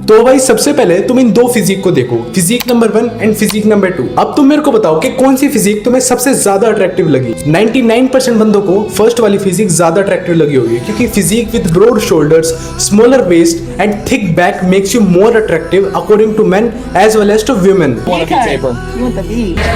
तो भाई सबसे पहले तुम इन दो फिजिक को देखो, फिजिक नंबर 1 एंड फिजिक नंबर 2। अब तुम मेरे को बताओ कि कौन सी फिजिक तुम्हें सबसे ज्यादा अट्रैक्टिव लगी। 99% बंदों को फर्स्ट वाली फिजिक ज्यादा अट्रैक्टिव लगी होगी, क्योंकि physique with broad shoulders, smaller waist and thick back makes you more attractive according to men as well as to women.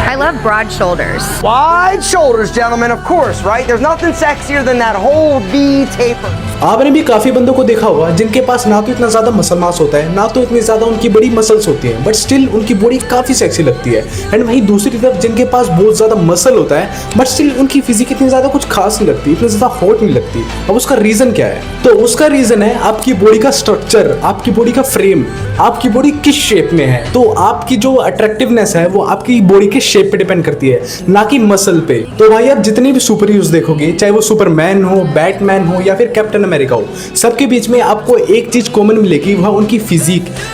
I love broad shoulders. Wide shoulders, gentlemen, of course, right? There's nothing sexier than that whole V taper. आपने भी काफी बंदों को देखा होगा जिनके पास ना तो इतना ज्यादा मसल मास होता है, ना तो इतनी ज्यादा उनकी बड़ी मसल्स होती हैं, बट स्टिल उनकी बॉडी काफी सेक्सी लगती है। एंड वहीं दूसरी तरफ जिनके पास बहुत ज्यादा मसल होता है बट स्टिल उनकी फिजिक इतनी ज्यादा कुछ खास नहीं लगती, इतनी ज्यादा हॉट नहीं लगती। अब उसका रीजन क्या है? तो उसका रीजन है आपकी बॉडी का स्ट्रक्चर, आपकी बॉडी का फ्रेम, आपकी बॉडी किस शेप में है। तो आपकी जो अट्रैक्टिवनेस है वो आपकी बॉडी के शेप पे डिपेंड करती है, ना कि मसल पे। तो भाई आप जितने भी सुपर हीरोज देखोगे, चाहे वो सुपरमैन हो, बैटमैन हो या फिर कैप्टन अमेरिका हो, सबके बीच में आपको एक चीज कॉमन मिलेगी, वह उनकी फिजिक।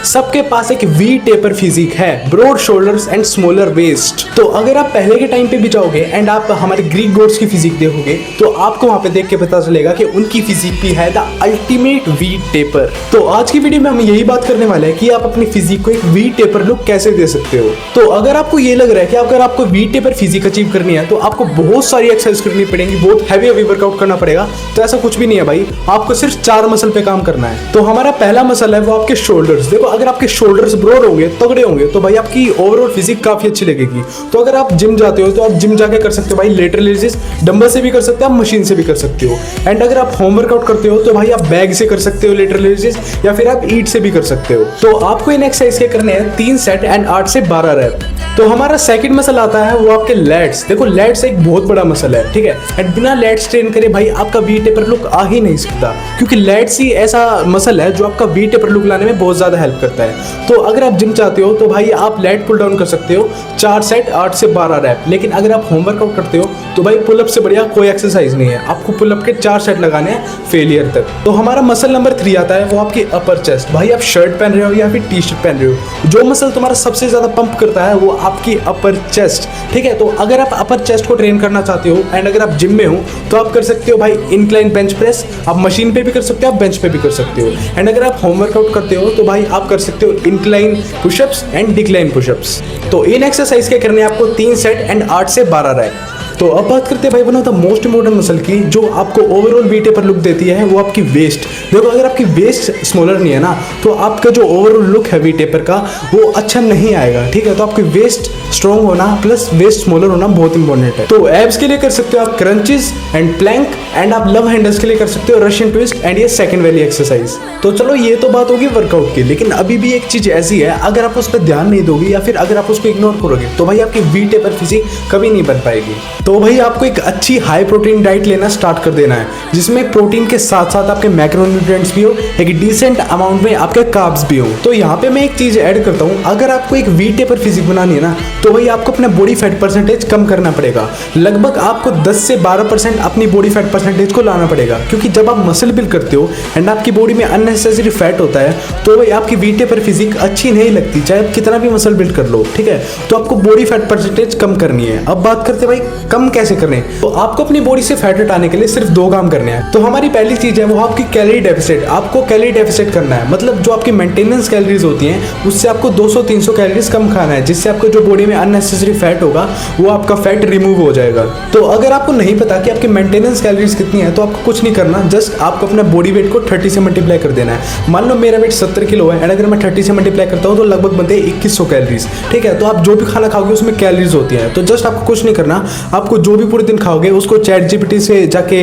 सबके पास एक वी टेपर फिजिक है, broad shoulders and smaller waist. तो अगर आप पहले के टाइम पे भी जाओगे एंड आप हमारे ग्रीक गॉड्स की फिजिक देखोगे तो आपको वहां पे देख के पता चलेगा कि उनकी फिजिक भी है द अल्टीमेट वी टेपर। तो आज की वीडियो में हम यही बात करने वाले हैं कि आप अपनी फिजिक को एक वी टेपर लुक कैसे दे सकते हो। तो अगर आपको ये लग रहा है कि अगर आपको वी टेपर फिजिक अचीव करनी है तो आपको बहुत सारी एक्सरसाइज करनी पड़ेगी, बहुत हैवी वर्कआउट करना पड़ेगा, तो ऐसा कुछ भी नहीं है भाई। आपको सिर्फ 4 मसल पे काम करना है। तो हमारा पहला मसल है वो आपके शोल्डर्स। देखो अगर आपके शोल्डर्स ब्रॉड होंगे, तगड़े होंगे, तो भाई आपकी ओवरऑल फिजिक काफी अच्छी लगेगी। तो अगर आप जिम जाते हो तो आप जिम जाके कर सकते हो भाई लेटरल रेजिस, डंबल से भी कर सकते हो, आप मशीन से भी कर सकते हो। एंड अगर आप होम वर्कआउट करते हो तो भाई आप बैग से कर सकते हो लेटरल रेजिस, या फिर आप ईट से भी कर सकते हो। तो आपको इन एक्सरसाइज के करने हैं 3 सेट एंड 8 से 12 रैप। तो हमारा सेकंड मसल आता है वो आपके लैट्स। देखो लैट्स एक बहुत बड़ा मसल है, ठीक है, एंड बिना लैट्स ट्रेन करे भाई आपका वी टेपर लुक आ ही नहीं सकता, क्योंकि लैट्स ही ऐसा मसल है जो आपका वी टेपर लुक लाने में बहुत ज्यादा हेल्प करता है। तो अगर आप जिम चाहते हो तो भाई आप लैट पुल डाउन कर सकते हो 4 सेट 8 से 12 रैप। लेकिन अगर आप होम वर्कआउट करते हो तो भाई पुलअप से बढ़िया कोई एक्सरसाइज नहीं है, आपको पुलअप के 4 सेट लगाने हैं फेलियर तक। तो हमारा मसल नंबर 3 आता है वो आपकी अपर चेस्ट। भाई आप शर्ट पहन रहे हो या फिर टी शर्ट पहन रहे हो, जो मसल तुम्हारा सबसे ज्यादा पंप करता है वो आपकी अपर चेस्ट, ठीक है। तो अगर आप अपर चेस्ट को ट्रेन करना चाहते हो एंड अगर आप जिम में हो तो आप कर सकते हो भाई इंक्लाइन बेंच प्रेस, आप मशीन पे भी कर सकते हो, आप बेंच पे भी कर सकते हो। एंड अगर आप होम वर्कआउट करते हो तो भाई आप कर सकते हो incline pushups and decline pushups. तो इन एक्सरसाइज के करने आपको 3 सेट एंड 8 से 12 रैप। तो अब बात करते हैं भाई one of the most important muscle की, जो आपको ओवरऑल वी टेपर लुक देती है, वो आपकी वेस्ट। देखो अगर आपकी वेस्ट स्मॉलर नहीं है ना तो आपका जो ओवरऑल लुक है वी टेपर का वो अच्छा नहीं आएगा, ठीक है। तो आपकी वेस्ट स्ट्रॉन्ग होना प्लस वेस्ट स्मॉलर होना बहुत इंपॉर्टेंट है। तो एब्स के लिए कर सकते हो आप क्रंचेस एंड प्लैंक, एंड आप लव हैंडल्स के लिए कर सकते हो रशियन ट्विस्ट एंड ये सेकंड वाली एक्सरसाइज। तो चलो ये तो बात होगी वर्कआउट की, लेकिन अभी भी एक चीज ऐसी है अगर आप उस पर ध्यान नहीं दोगे या फिर अगर आप उसको इग्नोर करोगे तो भाई आपकी वी टेपर फिजिक कभी नहीं बन पाएगी। तो भाई आपको एक अच्छी हाई प्रोटीन डाइट लेना स्टार्ट कर देना है, जिसमें प्रोटीन के साथ साथ आपके मैक्रोन्यूट्रिएंट्स भी हो, एक डिसेंट अमाउंट में आपके कार्ब्स भी हो। तो यहाँ पे मैं एक चीज ऐड करता हूँ, अगर आपको एक वी टेपर फिजिक बनानी है ना तो भाई आपको अपना बॉडी फैट परसेंटेज कम करना पड़ेगा। लगभग आपको 10 से 12% अपनी बॉडी फैट परसेंटेज को लाना पड़ेगा, क्योंकि जब आप मसल बिल्ड करते हो एंड आपकी बॉडी में अननेसेसरी फैट होता है तो भाई आपकी वी टेपर फिजिक अच्छी नहीं लगती, चाहे आप कितना भी मसल बिल्ड कर लो, ठीक है। तो आपको बॉडी फैट परसेंटेज कम करनी है। अब बात करते हैं भाई कम कैसे करने। तो आपको अपनी बॉडी से फैट हटाने के लिए सिर्फ 2 काम करने हैं। तो हमारी पहली चीज है वो आपकी कैलोरी डेफिसिट। आपको कैलोरी डेफिसिट करना है, मतलब जो आपकी मेंटेनेंस कैलोरीज होती हैं उससे आपको 200-300 कैलोरीज कम खाना है, जिससे आपको जो बॉडी में अननेसेसरी फैट होगा वो आपका फैट रिमूव हो जाएगा। तो अगर आपको नहीं पता कि आपकी मेंटेनेंस कैलोरीज कितनी है तो आपको कुछ नहीं करना, जस्ट आपको अपना बॉडी वेट को 30 से मल्टीप्लाई कर देना है। मान लो मेरा वेट 70 किलो है एंड अगर मैं 30 से मल्टीप्लाई करता हूँ तो लगभग बनते हैं 2100 कैलोरीज, ठीक है। तो आप जो भी खाना खाओगे उसमें कैलोरीज होती है, तो जस्ट आपको कुछ नहीं करना, आपको जो भी पूरे दिन खाओगे उसको चैट जीपीटी से जाके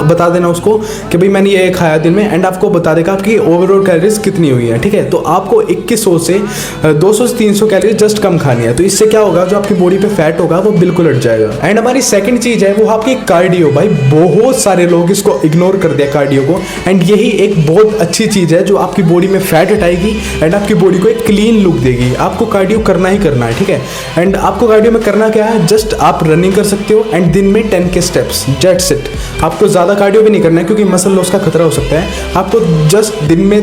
बता देना उसको कि भाई मैंने ये खाया दिन में, एंड आपको बता देगा आपकी ओवरऑल कैलोरीज कितनी हुई है, ठीक है। तो आपको 2100 से 200 से 300 कैलोरीज जस्ट कम खानी है। तो इससे क्या होगा, जो आपकी बॉडी पे फैट होगा वो बिल्कुल हट जाएगा। एंड हमारी सेकंड चीज है वो आपकी कार्डियो। भाई बहुत सारे लोग इसको इग्नोर कर दिया कार्डियो को, एंड यही एक बहुत अच्छी चीज है जो आपकी बॉडी में फैट हटाएगी एंड आपकी बॉडी को एक क्लीन लुक देगी। आपको कार्डियो करना ही करना है, ठीक है। एंड आपको कार्डियो में करना क्या है, जस्ट आप रनिंग कर सकते हो एंड दिन में 10 के स्टेप्स, दैट्स इट। आपको ज़्यादा कार्डियो भी नहीं करना है क्योंकि मसल लॉस का खतरा हो सकता है। आपको जस्ट दिन में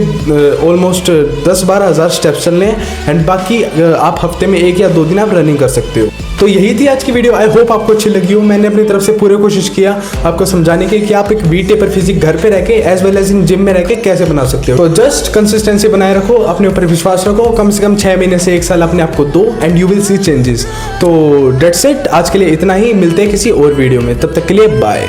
ऑलमोस्ट 10-12 हज़ार स्टेप्स चलने हैं एंड बाकी आप हफ्ते में 1 या 2 दिन आप रनिंग कर सकते हो। तो यही थी आज की वीडियो। आई होप आपको अच्छी लगी हो। मैंने अपनी तरफ से पूरी कोशिश किया आपको समझाने की कि आप एक वी टेपर फिजिक घर पे रह के as well as in gym में रह के कैसे बना सकते हो। तो जस्ट कंसिस्टेंसी बनाए रखो, अपने ऊपर विश्वास रखो, कम से कम 6 महीने से 1 साल अपने आप को दो and you will see changes. तो डेट्स इट, आज के लिए इतना ही। मिलते हैं किसी और वीडियो में, तब तक के लिए बाय।